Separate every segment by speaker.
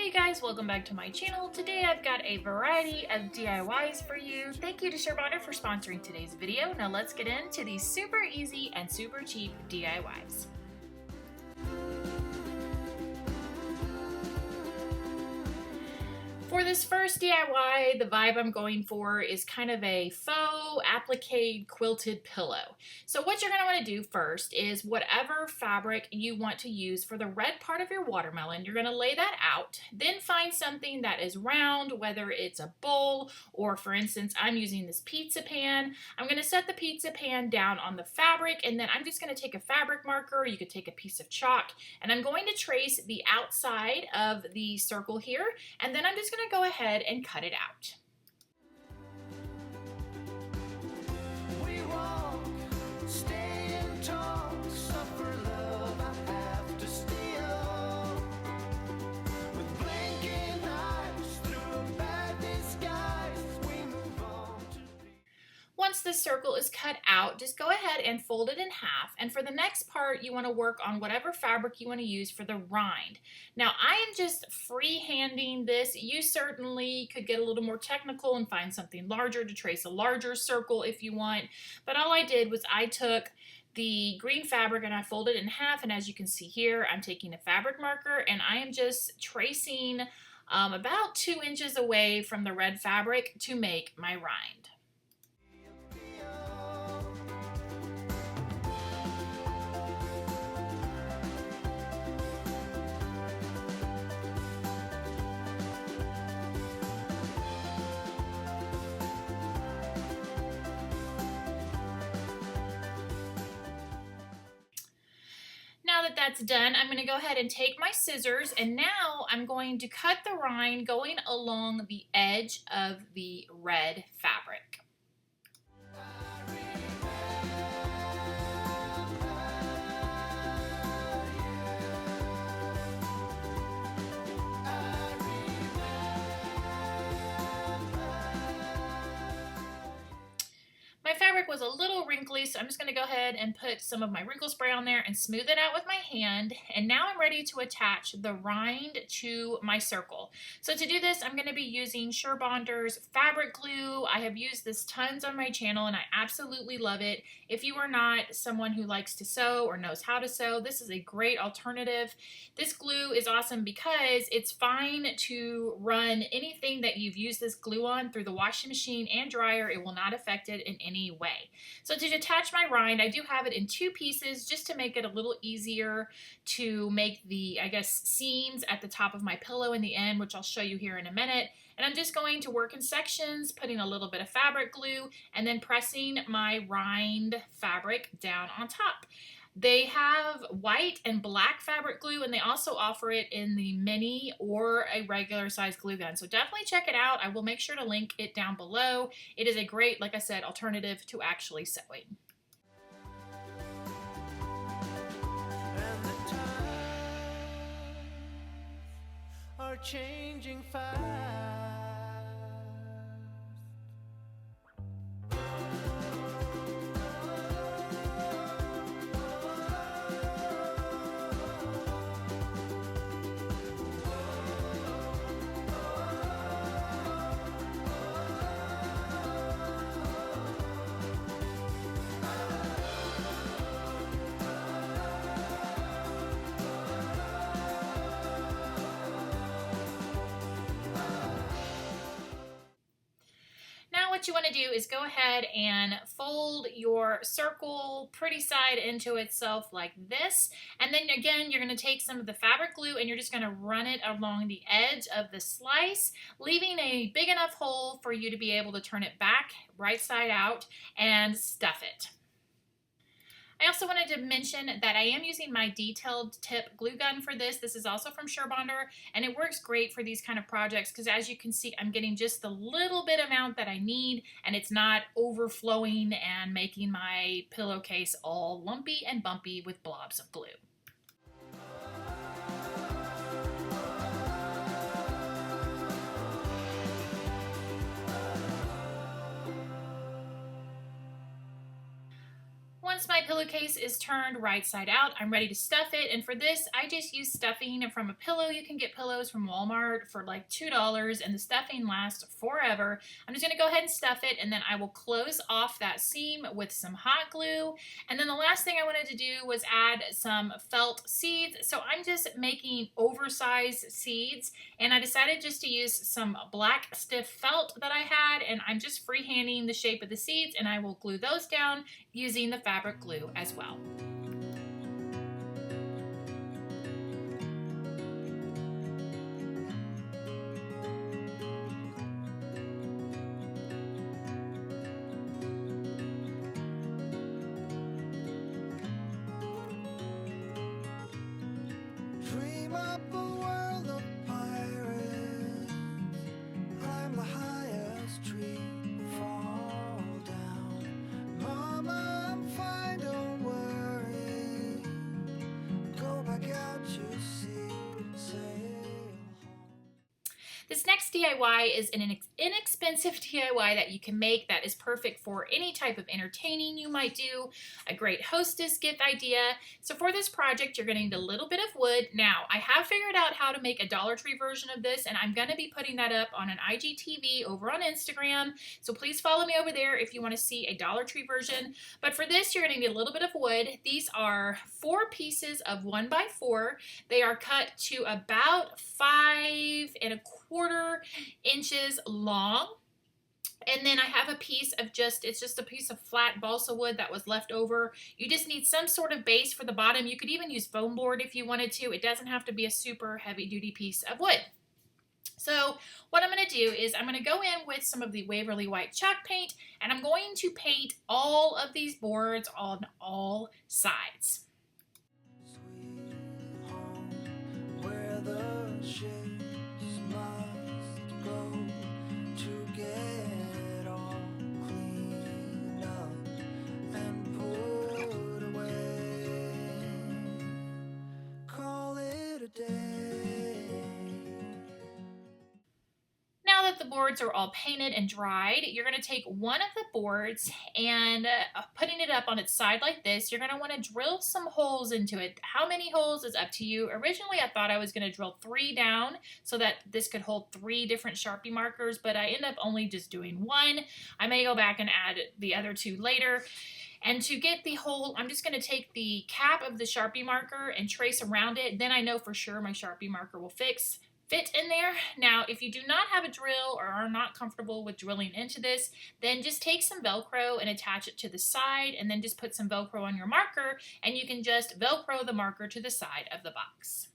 Speaker 1: Hey guys, welcome back to my channel. Today I've got a variety of DIYs for you. Thank you to Sherbonner for sponsoring today's video. Now let's get into these super easy and super cheap DIYs. For this first DIY, the vibe I'm going for is kind of a faux applique quilted pillow. So what you're going to want to do first is whatever fabric you want to use for the red part of your watermelon, you're going to lay that out. Then find something that is round, whether it's a bowl or, for instance, I'm using this pizza pan. I'm going to set the pizza pan down on the fabric, and then I'm just going to take a fabric marker. You could take a piece of chalk, and I'm going to trace the outside of the circle here, and then I'm just going to go ahead and cut it out. We walk, stand tall, suffer love, I have to steal. With blinking eyes, through a bad disguise, we move on to be. Once the circle is cut out, just go ahead and fold it in half, and for the next part you want to work on whatever fabric you want to use for the rind. Now I am just freehanding this. You certainly could get a little more technical and find something larger to trace a larger circle if you want, but all I did was I took the green fabric and I folded it in half, and as you can see here, I'm taking a fabric marker and I am just tracing about 2 inches away from the red fabric to make my rind. Now that that's done, I'm going to go ahead and take my scissors, and now I'm going to cut the rind going along the edge of the red fabric. My fabric was a little wrinkly, so I'm just going to go ahead and put some of my wrinkle spray on there and smooth it out with my hand. And now I'm ready to attach the rind to my circle. So to do this, I'm going to be using Sherbonner's fabric glue. I have used this tons on my channel and I absolutely love it. If you are not someone who likes to sew or knows how to sew, this is a great alternative. This glue is awesome because it's fine to run anything that you've used this glue on through the washing machine and dryer. It will not affect it in any way. So to detach my rind, I do have it in 2 pieces just to make it a little easier to make the, I guess, seams at the top of my pillow in the end, which I'll show you here in a minute. And I'm just going to work in sections, putting a little bit of fabric glue and then pressing my rind fabric down on top. They have white and black fabric glue, and they also offer it in the mini or a regular size glue gun. So definitely check it out. I will make sure to link it down below. It is a great, like I said, alternative to actually sewing. And the times are changing fast. What you want to do is go ahead and fold your circle pretty side into itself like this, and then again you're going to take some of the fabric glue and you're just going to run it along the edge of the slice, leaving a big enough hole for you to be able to turn it back right side out and stuff it. I also wanted to mention that I am using my detailed tip glue gun for this. This is also from Sherbonner, and it works great for these kind of projects because as you can see, I'm getting just the little bit amount that I need, and it's not overflowing and making my pillowcase all lumpy and bumpy with blobs of glue. Once my pillowcase is turned right side out. I'm ready to stuff it, and for this I just use stuffing from a pillow. You can get pillows from Walmart for like $2 and the stuffing lasts forever. I'm just going to go ahead and stuff it, and then I will close off that seam with some hot glue. And then the last thing I wanted to do was add some felt seeds. So I'm just making oversized seeds, and I decided just to use some black stiff felt that I had, and I'm just freehanding the shape of the seeds, and I will glue those down using the fabric glue as well.
Speaker 2: Dream up a world of pirates, climb the highest tree, fall down. Mama, I'm fine, don't worry. Go back out to sea, sail home.
Speaker 1: This next DIY is an inexpensive DIY that you can make that is perfect for any type of entertaining you might do, a great hostess gift idea. So for this project, you're going to need a little bit of wood. Now, I have figured out how to make a Dollar Tree version of this, and I'm going to be putting that up on an IGTV over on Instagram. So please follow me over there if you want to see a Dollar Tree version. But for this, you're going to need a little bit of wood. These are 4 pieces of 1x4. They are cut to about 5¼ inches long. And then I have a piece of it's just a piece of flat balsa wood that was left over. You just need some sort of base for the bottom. You could even use foam board if you wanted to. It doesn't have to be a super heavy duty piece of wood. So what I'm going to do is I'm going to go in with some of the Waverly White chalk paint, and I'm going to paint all of these boards on all sides.
Speaker 2: Sweet home, where the ships must go to get all cleaned up and put away. Call it a day.
Speaker 1: Now that the boards are all painted and dried, you're going to take one of the boards and putting it up on its side like this, you're going to want to drill some holes into it. How many holes is up to you. Originally, I thought I was going to drill 3 down so that this could hold 3 different Sharpie markers, but I end up only just doing 1. I may go back and add the other 2 later. And to get the hole, I'm just going to take the cap of the Sharpie marker and trace around it. Then I know for sure my Sharpie marker will fit in there. Now, if you do not have a drill or are not comfortable with drilling into this, then just take some Velcro and attach it to the side, and then just put some Velcro on your marker, and you can just Velcro the marker to the side of the box.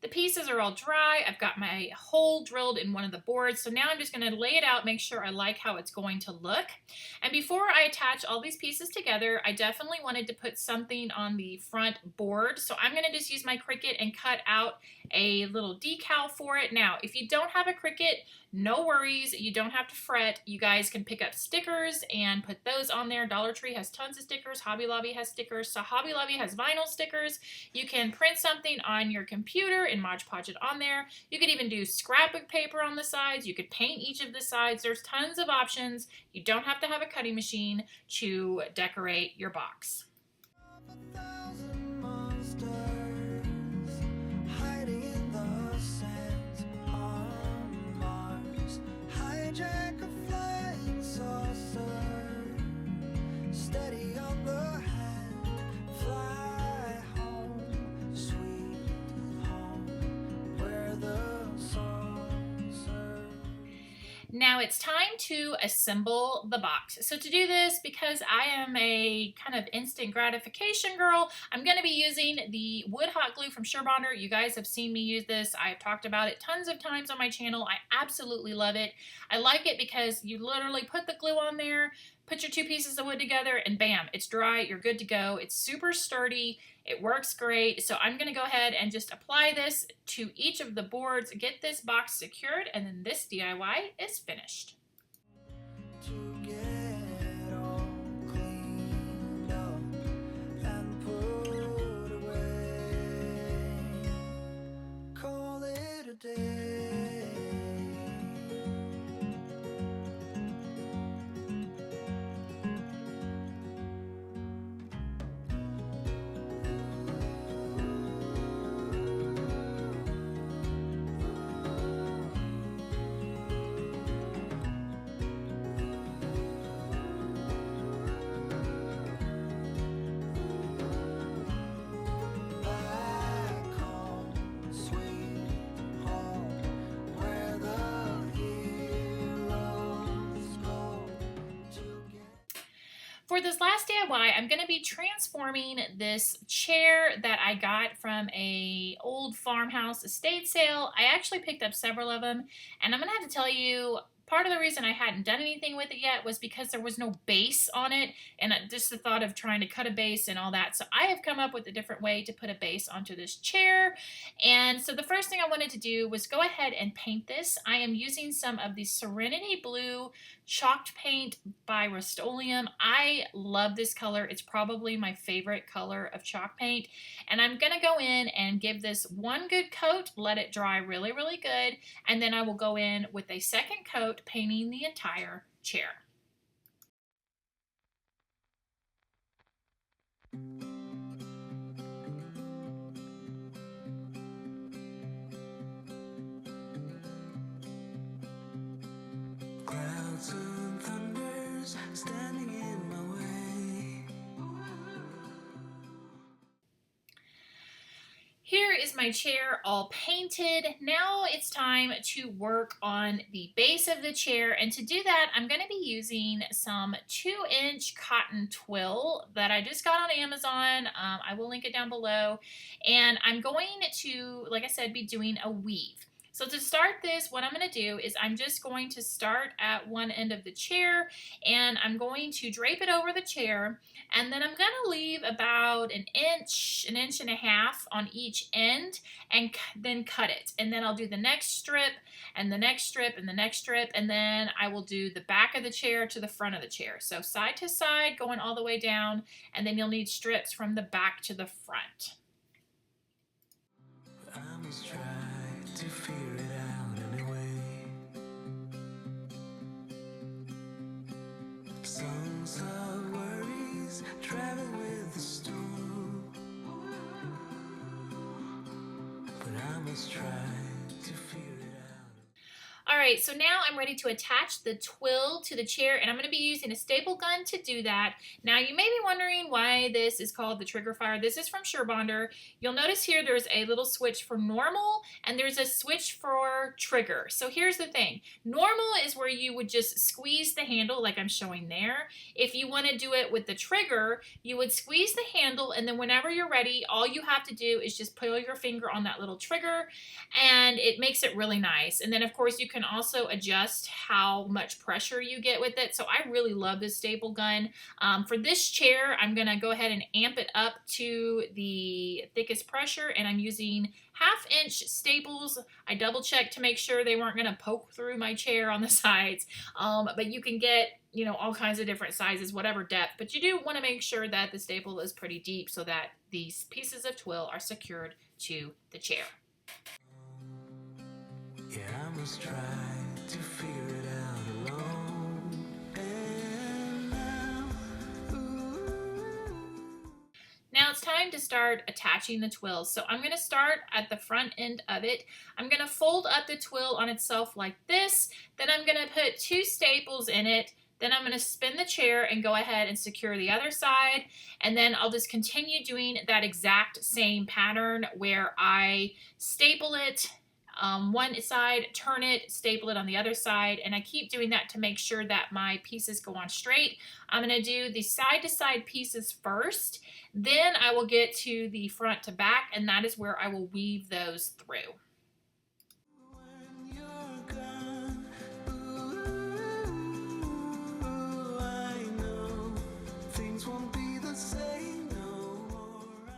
Speaker 1: The pieces are all dry. I've got my hole drilled in one of the boards. So now I'm just going to lay it out, make sure I like how it's going to look. And before I attach all these pieces together, I definitely wanted to put something on the front board. So I'm going to just use my Cricut and cut out a little decal for it. Now, if you don't have a Cricut, no worries. You don't have to fret. You guys can pick up stickers and put those on there. Dollar Tree has tons of stickers. Hobby Lobby has stickers. So Hobby Lobby has vinyl stickers. You can print something on your computer and Mod Podge it on there. You could even do scrapbook paper on the sides. You could paint each of the sides. There's tons of options. You don't have to have a cutting machine to decorate your box.
Speaker 2: A thousand monsters hiding in the sands on Mars. Hijack a flying saucer, steady on the hand, fly home, sweet home, where the song serves.
Speaker 1: Now it's time to assemble the box. So to do this, because I am a kind of instant gratification girl, I'm going to be using the wood hot glue from Surebonder. You guys have seen me use this. I've talked about it tons of times on my channel. I absolutely love it. I like it because you literally put the glue on there, put your 2 pieces of wood together, and bam, it's dry. You're good to go. It's super sturdy. It works great. So I'm going to go ahead and just apply this to each of the boards, get this box secured, and then this DIY is finished.
Speaker 2: To get all cleaned up and put away. Call it a day.
Speaker 1: For this last DIY, I'm going to be transforming this chair that I got from a old farmhouse estate sale. I actually picked up several of them, and I'm going to have to tell you, part of the reason I hadn't done anything with it yet was because there was no base on it, and just the thought of trying to cut a base and all that. So I have come up with a different way to put a base onto this chair. And so the first thing I wanted to do was go ahead and paint this. I am using some of the Serenity Blue chalked paint by Rust-Oleum. I love this color. It's probably my favorite color of chalk paint. And I'm going to go in and give this one good coat, let it dry really, really good, and then I will go in with a second coat painting the entire chair.
Speaker 2: Clouds and thunders standing in my way.
Speaker 1: Here is my chair all painted. Now it's time to work on the base of the chair, and to do that I'm going to be using some 2-inch cotton twill that I just got on Amazon. I will link it down below, and I'm going to, like I said, be doing a weave. So to start this, what I'm going to do is I'm just going to start at one end of the chair, and I'm going to drape it over the chair, and then I'm going to leave about an inch and a half on each end, and then cut it. And then I'll do the next strip, and the next strip, and the next strip, and then I will do the back of the chair to the front of the chair. So side to side, going all the way down, and then you'll need strips from the back to the front.
Speaker 2: I must try to figure it out anyway. Songs of worries travel with the storm, but I must try to figure it out.
Speaker 1: Alright, so now I'm ready to attach the twill to the chair, and I'm going to be using a staple gun to do that. Now you may be wondering why this is called the trigger fire. This is from Surebonder. You'll notice here there's a little switch for normal, and there's a switch for trigger. So here's the thing. Normal is where you would just squeeze the handle like I'm showing there. If you want to do it with the trigger, you would squeeze the handle, and then whenever you're ready, all you have to do is just pull your finger on that little trigger, and it makes it really nice. And then of course you can also adjust how much pressure you get with it. So I really love this staple gun. For this chair, I'm going to go ahead and amp it up to the thickest pressure, and I'm using 1/2-inch staples. I double checked to make sure they weren't going to poke through my chair on the sides, but you can get, you know, all kinds of different sizes, whatever depth, but you do want to make sure that the staple is pretty deep so that these pieces of twill are secured to the chair.
Speaker 2: Yeah, I must try to figure it out alone. And now,
Speaker 1: Now it's time to start attaching the twills. So I'm going to start at the front end of it. I'm going to fold up the twill on itself like this. Then I'm going to put 2 staples in it. Then I'm going to spin the chair and go ahead and secure the other side. And then I'll just continue doing that exact same pattern where I staple it one side, turn it, staple it on the other side, and I keep doing that to make sure that my pieces go on straight. I'm going to do the side-to-side pieces first, then I will get to the front to back, and that is where I will weave those through.
Speaker 2: when you're gone, ooh, I know things won't be the same no more.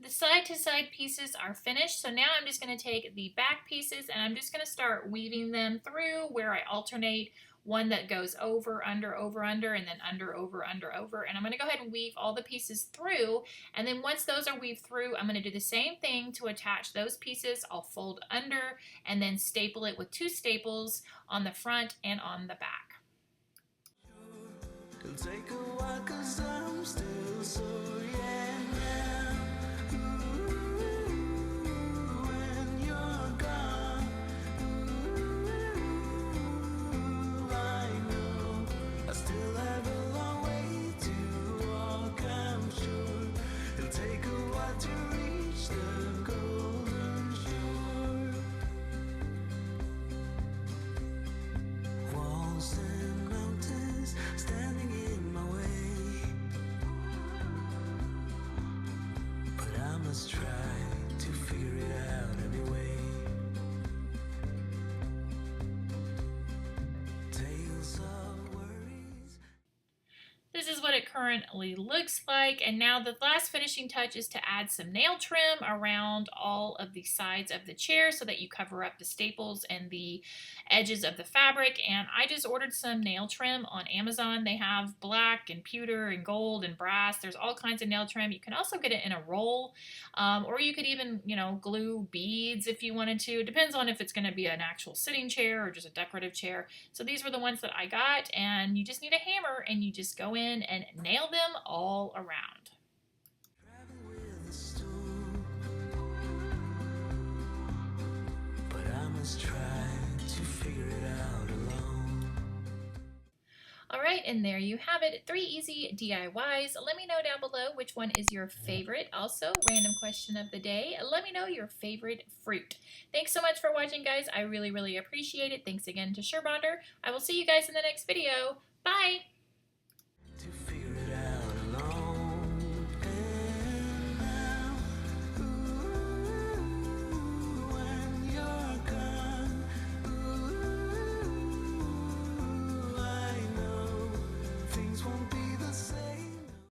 Speaker 1: The side-to-side pieces are finished, so now I'm just going to take the back pieces and I'm just going to start weaving them through where I alternate one that goes over, under, and then under, over, and I'm going to go ahead and weave all the pieces through, and then once those are weaved through, I'm going to do the same thing to attach those pieces. I'll fold under and then staple it with 2 staples on the front and on the back.
Speaker 2: It'll take a while 'cause I'm still so young now. Ooh, when you're gone, ooh, I know I still have a long way to walk, I'm sure. It'll take a while to reach the golden shore. Walls and mountains standing in my way. must try to figure it out anyway. Tales of worries.
Speaker 1: This is what it currently looks like, and now the last finishing touch is to add some nail trim around all of the sides of the chair so that you cover up the staples and the edges of the fabric. And I just ordered some nail trim on Amazon. They have black and pewter and gold and brass. There's all kinds of nail trim. You can also get it in a roll, or you could even, glue beads if you wanted to. It depends on if it's going to be an actual sitting chair or just a decorative chair. So these were the ones that I got, and you just need a hammer and you just go in and nail them all around.
Speaker 2: Travel with the storm, but I must try to figure it out alone.
Speaker 1: Alright, and there you have it. 3 easy DIYs. Let me know down below which one is your favorite. Also, random question of the day. Let me know your favorite fruit. Thanks so much for watching, guys. I really, really appreciate it. Thanks again to SureBonder. I will see you guys in the next video. Bye!